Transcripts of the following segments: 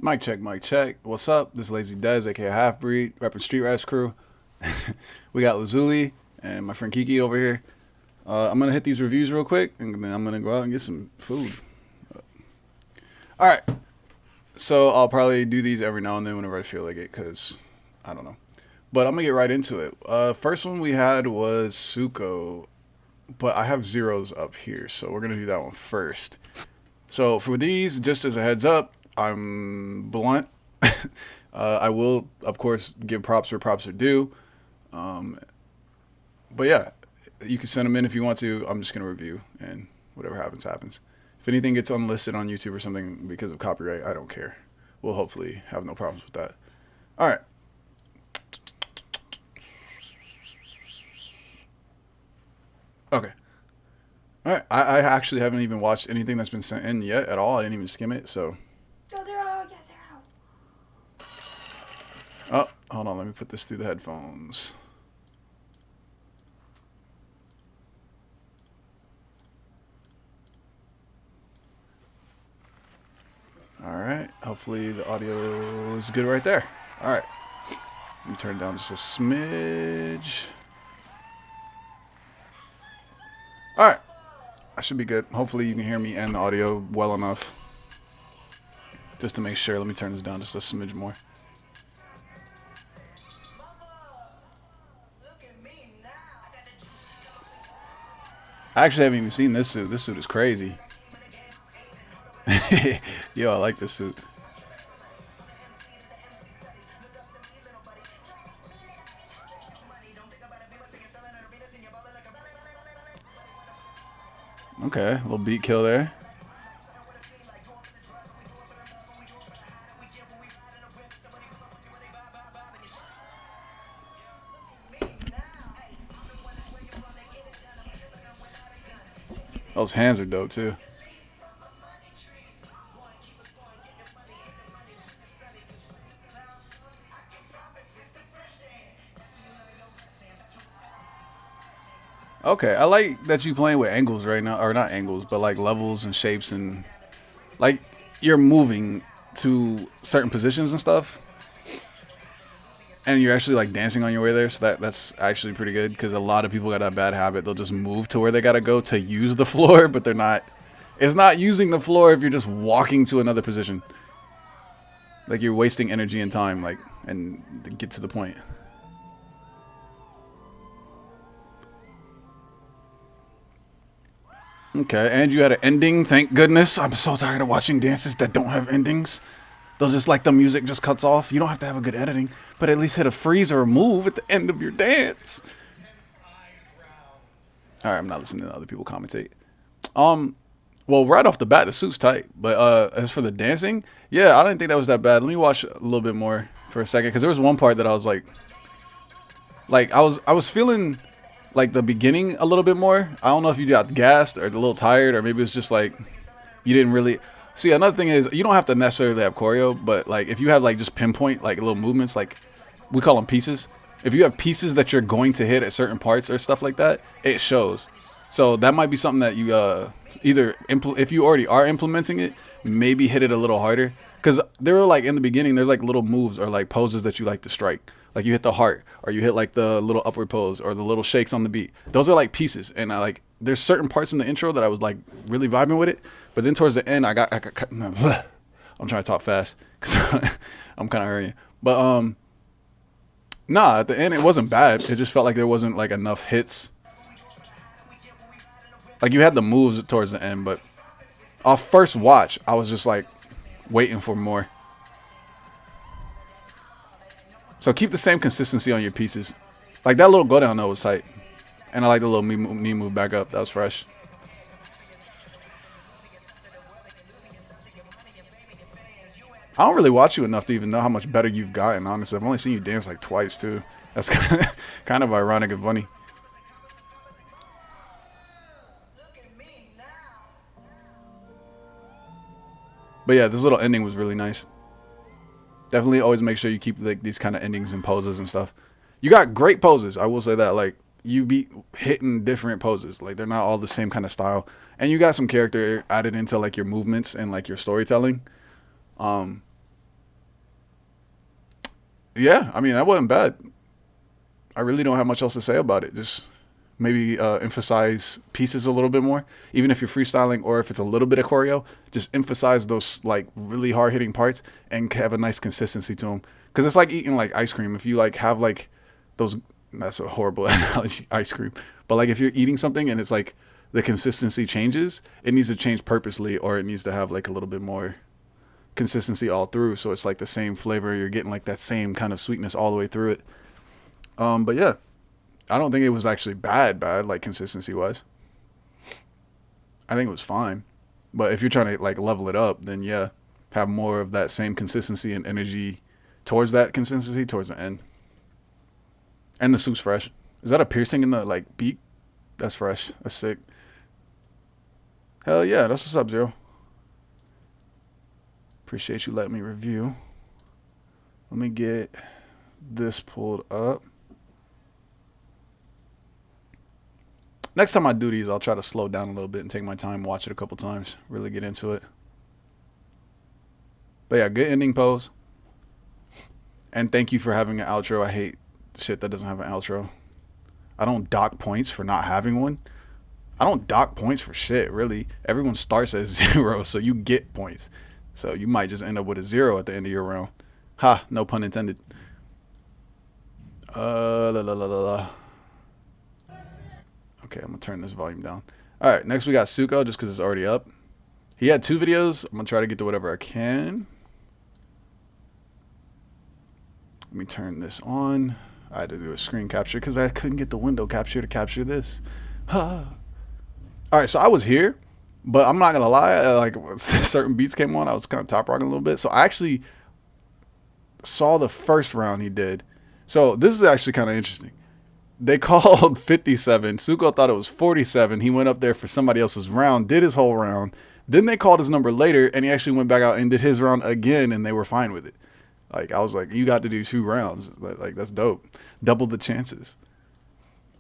Mic check, mic check. What's up? This is Lazy Dez, aka Halfbreed, repping Street Rats Crew. We got Lazuli and my friend Kiki over here. I'm gonna hit these reviews real quick, and then I'm gonna go out and get some food. All right. So I'll probably do these every now and then whenever I feel like it, cause I don't know. But I'm gonna get right into it. First one we had was Tsuko, but I have zeros up here, so we're gonna do that one first. So for these, just as a heads up, I'm blunt. I will, of course, give props where props are due. Um, but yeah, you can send them in if you want to. I'm just gonna review, and whatever happens, happens. If anything gets unlisted on YouTube or something because of copyright, I don't care. We'll hopefully have no problems with that. All right. Okay. All right. I actually haven't even watched anything that's been sent in yet at all. I didn't even skim it. So, Go zero, get zero. oh, hold on. Let me put this through the headphones. All right. Hopefully the audio is good right there. All right. Let me turn it down just a smidge. All right. I should be good. Hopefully you can hear me and the audio well enough. Just to make sure, let me turn this down just a smidge more. I actually haven't even seen this suit. This suit is crazy. Yo, I like this suit. Okay, a little beat kill there. Those hands are dope too. Okay, I like that you playing with angles right now, or not angles, but like levels and shapes and like you're moving to certain positions and stuff, and you're actually like dancing on your way there. So that's actually pretty good because a lot of people got that bad habit. They'll just move to where they gotta go to use the floor, but they're not. It's not using the floor if you're just walking to another position. Like you're wasting energy and time, like, and to get to the point. Okay, and you had an ending. Thank goodness. I'm so tired of watching dances that don't have endings. They'll just like the music just cuts off. You don't have to have a good editing, but at least hit a freeze or a move at the end of your dance. All right, I'm not listening to other people commentate. Um, well, right off the bat, the suit's tight. But as for the dancing, yeah, I didn't think that was that bad. Let me watch a little bit more for a second because there was one part that I was like I was feeling like the beginning a little bit more. I don't know if you got gassed or a little tired or maybe it's just like you didn't really see. Another thing is you don't have to necessarily have choreo, but like if you have like just pinpoint like little movements, like we call them pieces. If you have pieces that you're going to hit at certain parts or stuff like that, it shows. So that might be something that you either if you already are implementing it, maybe hit it a little harder. Because there were like in the beginning, there's like little moves or like poses that you like to strike. Like you hit the heart, or you hit like the little upward pose, or the little shakes on the beat. Those are like pieces, and I like there's certain parts in the intro that I was like really vibing with it. But then towards the end, I'm trying to talk fast because I'm kind of hurrying. But nah, at the end it wasn't bad. It just felt like there wasn't like enough hits. Like you had the moves towards the end, but off first watch, I was just like waiting for more. So keep the same consistency on your pieces. Like that little go down though was tight, and I like the little knee move back up. That was fresh. I don't really watch you enough to even know how much better you've gotten. Honestly, I've only seen you dance like twice too. That's kind of ironic and funny. But yeah, this little ending was really nice. Definitely always make sure you keep like these kind of endings and poses and stuff. You got great poses. I will say that. Like you be hitting different poses. Like they're not all the same kind of style. And you got some character added into like your movements and like your storytelling. Um, Yeah, I mean that wasn't bad. I really don't have much else to say about it. Just maybe emphasize pieces a little bit more, even if you're freestyling or if it's a little bit of choreo. Just emphasize those like really hard hitting parts and have a nice consistency to them. Because it's like eating like ice cream. If you like have like those, that's a horrible analogy, ice cream. But like if you're eating something and it's like the consistency changes, it needs to change purposely, or it needs to have like a little bit more consistency all through. So it's like the same flavor. You're getting like that same kind of sweetness all the way through it. But yeah, I don't think it was actually bad, like consistency wise. I think it was fine. But if you're trying to like level it up, then yeah, have more of that same consistency and energy towards that consistency towards the end. And the suit's fresh. Is that a piercing in the like beak? That's fresh. That's sick. Hell yeah, that's what's up, Zero. Appreciate you letting me review. Let me get this pulled up. Next time I do these, I'll try to slow down a little bit and take my time, watch it a couple times, really get into it. But yeah, good ending pose. And thank you for having an outro. I hate shit that doesn't have an outro. I don't dock points for not having one. I don't dock points for shit, really. Everyone starts at 0, so you get points. So you might just end up with a 0 at the end of your round. Ha, no pun intended. La la la la la. Okay, I'm gonna turn this volume down. All right, next we got Tsuko, just because it's already up. He had 2 videos. I'm gonna try to get to whatever I can. Let me turn this on. I had to do a screen capture because I couldn't get the window capture to capture this. All right, so I was here, but I'm not gonna lie. Like certain beats came on, I was kind of top rocking a little bit. So I actually saw the first round he did. So this is actually kind of interesting. They called 57. Tsuko thought it was 47. He went up there for somebody else's round, did his whole round. Then they called his number later, and he actually went back out and did his round again, and they were fine with it. Like, I was like, you got to do 2 rounds. Like, that's dope. Double the chances.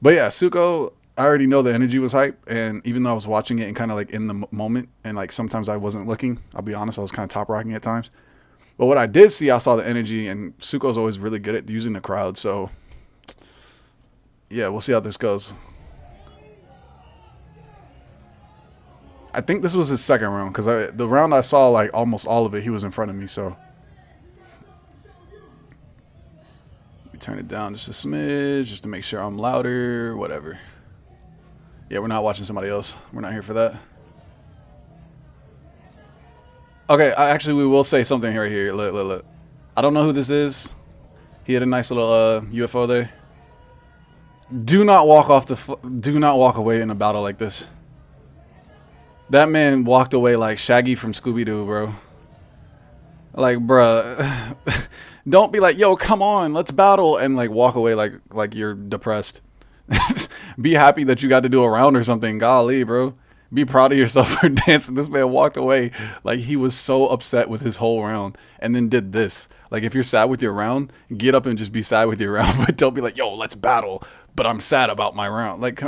But yeah, Tsuko, I already know the energy was hype, and even though I was watching it and kind of like in the moment, and like sometimes I wasn't looking, I'll be honest, I was kind of top rocking at times. But what I did see, I saw the energy, and Tsuko's always really good at using the crowd, so yeah, we'll see how this goes. I think this was his second round, because the round I saw, like almost all of it, he was in front of me, so. Turn it down just a smidge, just to make sure I'm louder, whatever. Yeah, we're not watching somebody else. We're not here for that. Okay, actually, we will say something right here. Look. I don't know who this is. He had a nice little UFO there. Do not walk off do not walk away in a battle like this. That man walked away like Shaggy from Scooby-Doo, bro. Like, bruh. Don't be like, yo, come on, let's battle, and like walk away like you're depressed. Be happy that you got to do a round or something. Golly, bro. Be proud of yourself for dancing. This man walked away like he was so upset with his whole round and then did this. Like, if you're sad with your round, get up and just be sad with your round, but don't be like, yo, let's battle, but I'm sad about my round. Like,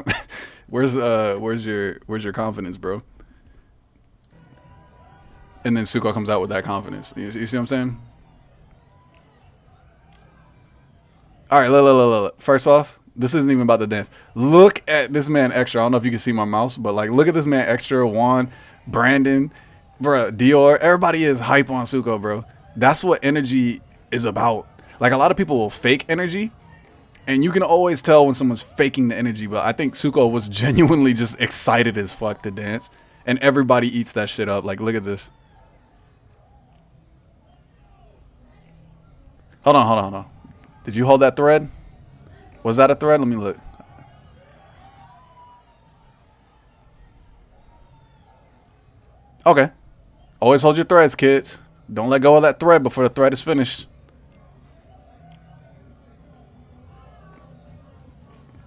where's your confidence, bro? And then Tsuko comes out with that confidence. You see what I'm saying? All right, look. First off, this isn't even about the dance. Look at this man extra. I don't know if you can see my mouse, but like, look at this man extra. Juan, Brandon, bro, Dior. Everybody is hype on Tsuko, bro. That's what energy is about. Like, a lot of people will fake energy, and you can always tell when someone's faking the energy. But I think Tsuko was genuinely just excited as fuck to dance, and everybody eats that shit up. Like, look at this. Hold on. Did you hold that thread? Was that a thread? Let me look. Okay. Always hold your threads, kids. Don't let go of that thread before the thread is finished.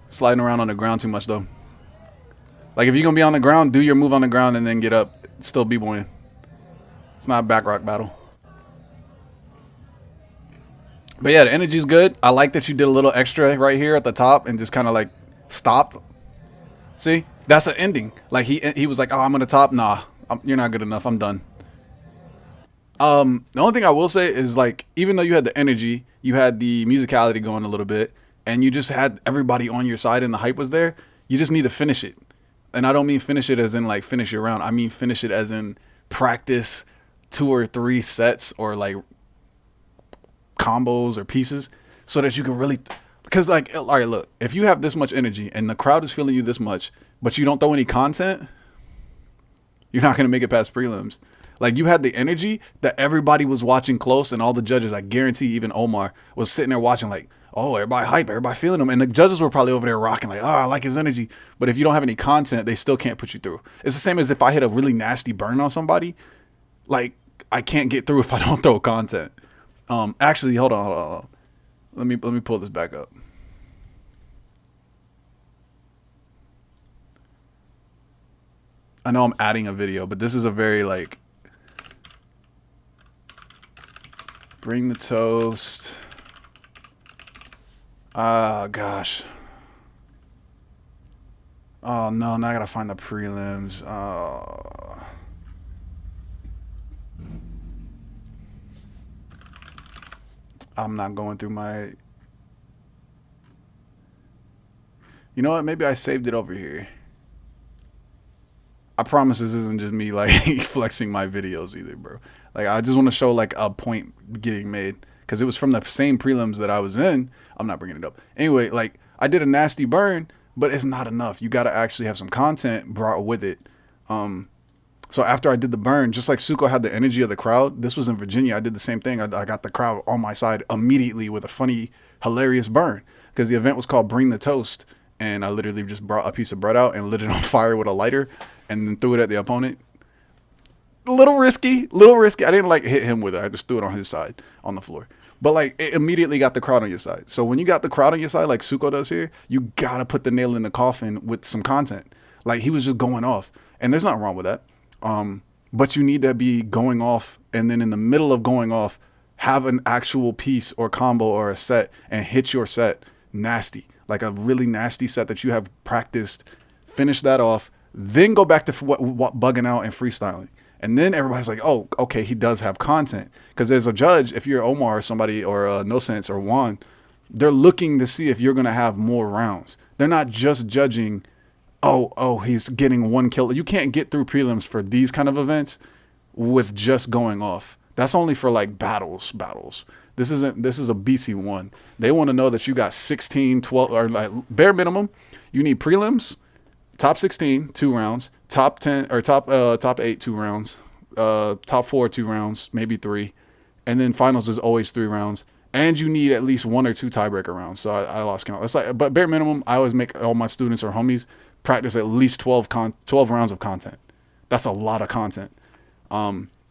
Sliding around on the ground too much, though. Like, if you're going to be on the ground, do your move on the ground and then get up. Still b-boying. It's not a back rock battle. But yeah, the energy's good. I like that you did a little extra right here at the top and just kind of like stopped. See? That's an ending. Like, he was like, oh, I'm on the top. Nah, you're not good enough. I'm done. The only thing I will say is like, even though you had the energy, you had the musicality going a little bit, and you just had everybody on your side and the hype was there. You just need to finish it, and I don't mean finish it as in like finish your round. I mean finish it as in practice 2 or 3 sets or like combos or pieces, so that you can really. Because like, all right, look, if you have this much energy and the crowd is feeling you this much, but you don't throw any content, you're not gonna make it past prelims. Like you had the energy that everybody was watching close, and all the judges, I guarantee, even Omar was sitting there watching, like, oh, everybody hype, everybody feeling him, and the judges were probably over there rocking, like, oh, I like his energy. But if you don't have any content, they still can't put you through. It's the same as if I hit a really nasty burn on somebody, like I can't get through if I don't throw content. Actually, hold on. Let me pull this back up. I know I'm adding a video, but this is a very like bring the toast. Ah, gosh. Oh no, now I gotta find the prelims. I'm not going through my. You know what? Maybe I saved it over here. I promise this isn't just me like flexing my videos either, bro. Like I just want to show like a point getting made because it was from the same prelims that I was in. I'm not bringing it up anyway. Like I did a nasty burn, but it's not enough. You got to actually have some content brought with it. So after I did the burn, just like Tsuko had the energy of the crowd, this was in Virginia. I did the same thing. I got the crowd on my side immediately with a funny, hilarious burn because the event was called Bring the Toast. And I literally just brought a piece of bread out and lit it on fire with a lighter and then threw it at the opponent. Little risky. I didn't like hit him with it. I just threw it on his side on the floor. But like it immediately got the crowd on your side. So when you got the crowd on your side, like Tsuko does here, you gotta put the nail in the coffin with some content. Like he was just going off. And there's nothing wrong with that. But you need to be going off and then in the middle of going off, have an actual piece or combo or a set and hit your set nasty. Like a really nasty set that you have practiced, finish that off, then go back to what bugging out and freestyling. And then everybody's like, oh, okay, he does have content. Because as a judge, if you're Omar or somebody or No Sense or Juan, they're looking to see if you're going to have more rounds. They're not just judging, oh, he's getting 1 kill. You can't get through prelims for these kind of events with just going off. That's only for like battles. This is a BC1. They want to know that you got 16, 12, or like bare minimum. You need prelims, top 16, 2 rounds, top 10 or top 8, 2 rounds, top 4, 2 rounds, maybe 3, and then finals is always 3 rounds. And you need at least 1 or 2 tiebreaker rounds. So I lost count. That's like, but bare minimum, I always make all my students or homies practice at least 12 rounds of content. That's a lot of content.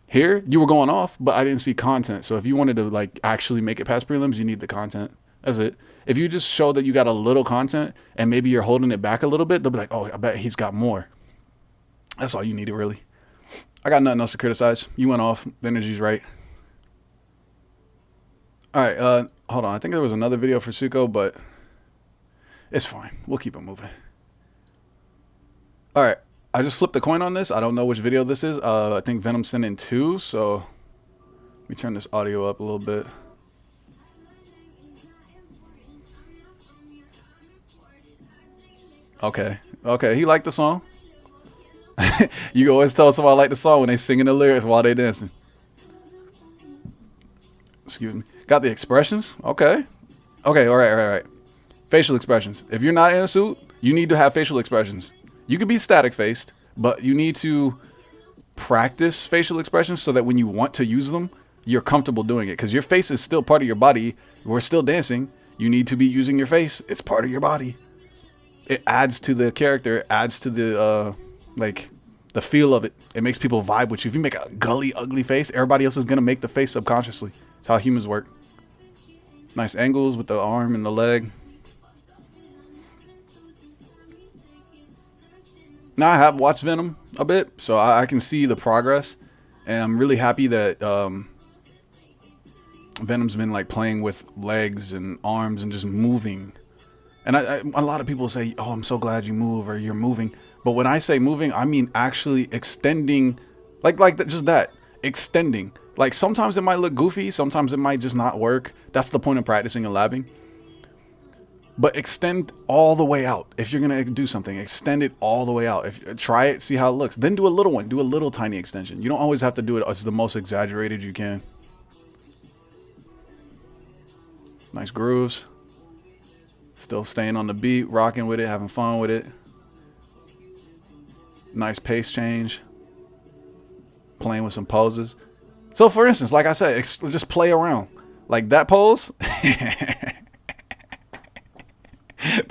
Here you were going off, but I didn't see content. So if you wanted to like actually make it past prelims, you need the content. That's it. If you just show that you got a little content and maybe you're holding it back a little bit, they'll be like, oh, I bet he's got more. That's all you needed, really. I got nothing else to criticize. You went off. The energy's right. All right, hold on. I think there was another video for Tsuko, but it's fine. We'll keep it moving. All right. I just flipped the coin on this. I don't know which video this is. I think Venum sent in 2, so let me turn this audio up a little bit. Okay. He liked the song. You always tell somebody I like the song when they singing the lyrics while they dancing. Excuse me. Got the expressions? Okay. All right. Facial expressions. If you're not in a suit, you need to have facial expressions. You could be static faced, but you need to practice facial expressions so that when you want to use them, you're comfortable doing it. Because your face is still part of your body. We're still dancing. You need to be using your face. It's part of your body. It adds to the character. It adds to the like the feel of it. It makes people vibe with you. If you make a gully, ugly face, everybody else is gonna make the face subconsciously. It's how humans work. Nice angles with the arm and the leg. Now I have watched Venum a bit, so I can see the progress, and I'm really happy that Venum's been like playing with legs and arms and just moving. And a lot of people say, "Oh, I'm so glad you move," or "You're moving." But when I say moving, I mean actually extending, like just that, extending. Like sometimes it might look goofy, sometimes it might just not work. That's the point of practicing and labbing. But extend all the way out. If you're gonna do something, extend it all the way out. If try it, see how it looks. Then do a little one. Do a little tiny extension. You don't always have to do it as the most exaggerated you can. Nice grooves. Still staying on the beat, rocking with it, having fun with it. Nice pace change. Playing with some poses. So for instance, like I said, just play around. Like that pose.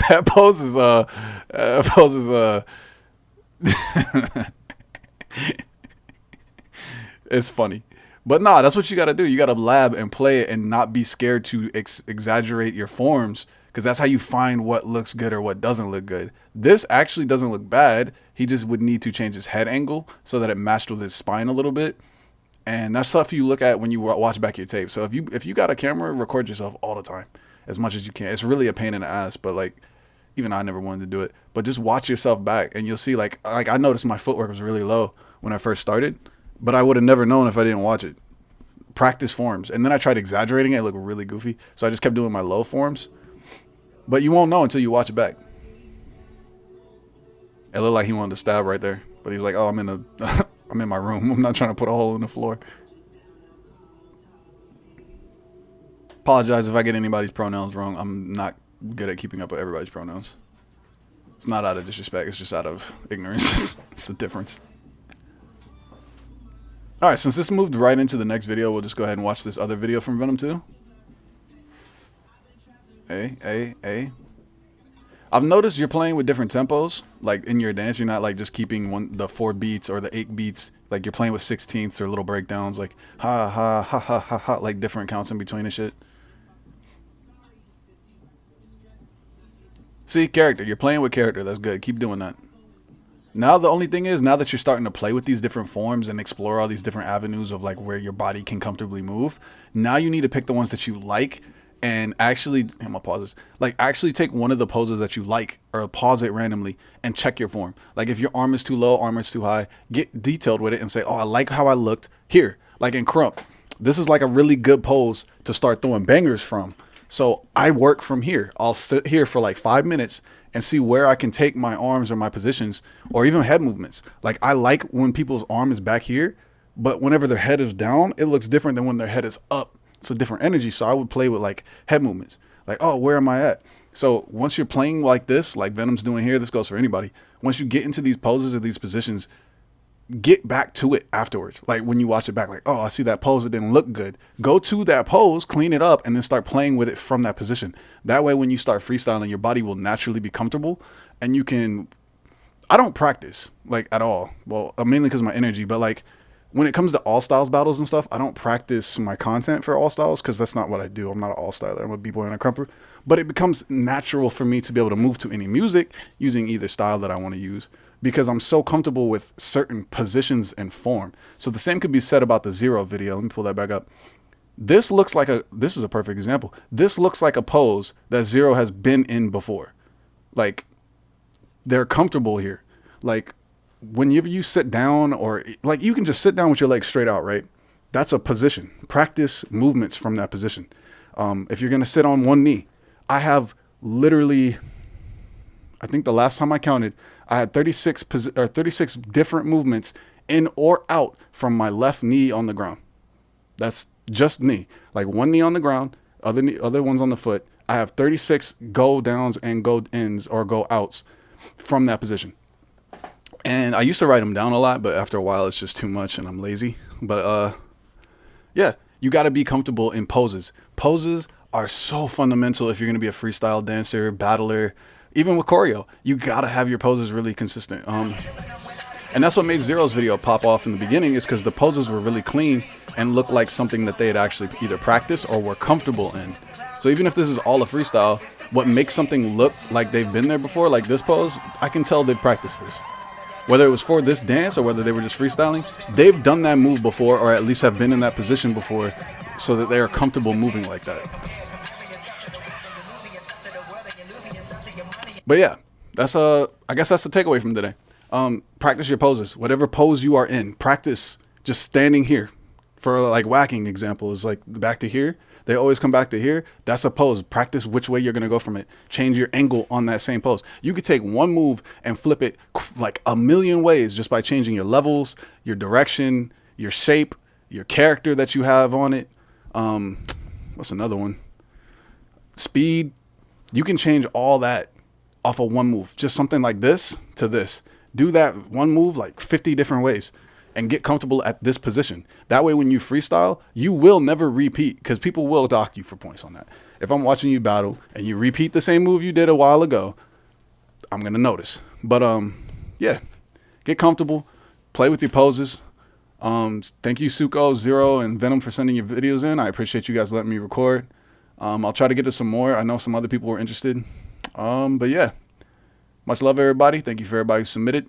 That pose is it's funny. But nah, that's what you gotta do. You gotta lab and play it and not be scared to exaggerate your forms, because that's how you find what looks good or what doesn't look good. This actually doesn't look bad. He just would need to change his head angle so that it matched with his spine a little bit. And that's stuff you look at when you watch back your tape. So if you got a camera, record yourself all the time, as much as you can. It's really a pain in the ass, but like, even I never wanted to do it. But just watch yourself back, and you'll see like I noticed my footwork was really low when I first started, but I would have never known if I didn't watch it. Practice forms, and then I tried exaggerating it. It looked really goofy, so I just kept doing my low forms. But you won't know until you watch it back. It looked like he wanted to stab right there, but he was like, "Oh, I'm in my room. I'm not trying to put a hole in the floor." Apologize if I get anybody's pronouns wrong. I'm not good at keeping up with everybody's pronouns. It's not out of disrespect. It's just out of ignorance. It's the difference. All right, since this moved right into the next video, we'll just go ahead and watch this other video from Venum 2. Hey. I've noticed you're playing with different tempos. Like in your dance, you're not like just keeping the 4 beats or the 8 beats. Like you're playing with 16ths or little breakdowns, like ha ha ha ha ha ha, like different counts in between and shit. See, character. You're playing with character. That's good. Keep doing that. Now the only thing is, now that you're starting to play with these different forms and explore all these different avenues of like where your body can comfortably move, now you need to pick the ones that you like and actually, I'm gonna pause this, like actually take one of the poses that you like or pause it randomly and check your form. Like if your arm is too low, arm is too high, get detailed with it and say, oh, I like how I looked here. Like in Crump, this is like a really good pose to start throwing bangers from. So I work from here. I'll sit here for like 5 minutes and see where I can take my arms or my positions or even head movements. Like I like when people's arm is back here, but whenever their head is down, it looks different than when their head is up. It's a different energy. So I would play with like head movements. Like, oh, where am I at? So once you're playing like this, like Venum's doing here, this goes for anybody. Once you get into these poses or these positions, get back to it afterwards. Like when you watch it back, like, oh, I see that pose, it didn't look good. Go to that pose, clean it up, and then start playing with it from that position. That way, when you start freestyling, your body will naturally be comfortable, and you can. I don't practice like at all. Well, mainly because of my energy, but like when it comes to all styles battles and stuff, I don't practice my content for all styles because that's not what I do. I'm not an all styler. I'm a b-boy and a crumper. But it becomes natural for me to be able to move to any music using either style that I want to use, because I'm so comfortable with certain positions and form. So the same could be said about the Zero video. Let me pull that back up. This is a perfect example. This looks like a pose that Zero has been in before. Like they're comfortable here. Like whenever you sit down, or like you can just sit down with your legs straight out, right? That's a position. Practice movements from that position. If you're going to sit on one knee, I have literally, I think the last time I counted, I had 36 different movements in or out from my left knee on the ground. That's just knee. Like one knee on the ground, other ones on the foot. I have 36 go downs and go ins or go outs from that position. And I used to write them down a lot, but after a while it's just too much and I'm lazy. But yeah, you got to be comfortable in poses. Poses are so fundamental if you're going to be a freestyle dancer, battler, even with choreo. You got to have your poses really consistent. And that's what made Zero's video pop off in the beginning, is because the poses were really clean and looked like something that they had actually either practiced or were comfortable in. So even if this is all a freestyle, what makes something look like they've been there before, like this pose, I can tell they practiced this. Whether it was for this dance or whether they were just freestyling, they've done that move before, or at least have been in that position before, so that they are comfortable moving like that. But yeah, I guess that's the takeaway from today. Practice your poses. Whatever pose you are in, practice just standing here For like whacking example is like back to here. They always come back to here. That's a pose. Practice which way you're gonna go from it. Change your angle on that same pose. You could take one move and flip it like a million ways just by changing your levels, your direction, your shape, your character that you have on it. What's another one? Speed. You can change all that off of one move. Just something like this to this. Do that one move like 50 different ways and get comfortable at this position. That way, when you freestyle, you will never repeat because people will dock you for points on that. If I'm watching you battle and you repeat the same move you did a while ago, I'm going to notice. But yeah, get comfortable, play with your poses. Thank you, Tsuko, Zero, and Venum for sending your videos in. I appreciate you guys letting me record. I'll try to get to some more. I know some other people were interested. But yeah, much love, everybody. Thank you for everybody who submitted.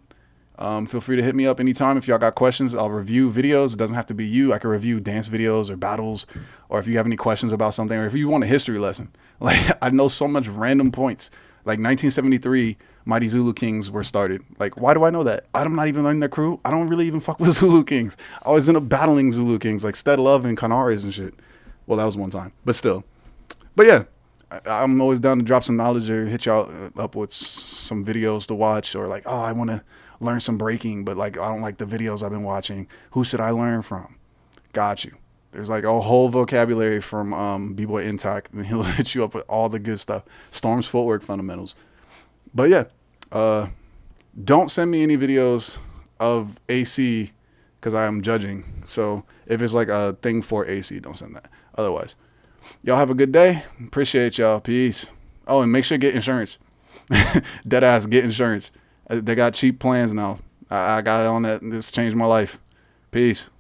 Feel free to hit me up anytime if y'all got questions. I'll review videos. It doesn't have to be you. I can review dance videos or battles, or if you have any questions about something, or if you want a history lesson. Like, I know so much random points. Like 1973, Mighty Zulu Kings were started. Like, why do I know that? I'm not even in their crew. I don't really even fuck with Zulu Kings. I always end up battling Zulu Kings, like Stead Love and Kanares and shit. Well, that was one time, but still. But yeah, I'm always down to drop some knowledge or hit y'all up with some videos to watch, or like, oh, I want to learn some breaking, but like I don't like the videos I've been watching. Who should I learn from? Got you. There's like a whole vocabulary from B-Boy Intact, and he'll hit you up with all the good stuff. Storm's footwork fundamentals. But yeah, don't send me any videos of AC because I am judging. So if it's like a thing for AC, don't send that. Otherwise, y'all have a good day. Appreciate y'all. Peace. Oh, and make sure to get insurance. Deadass, get insurance. They got cheap plans now. I got it on that. This changed my life. Peace.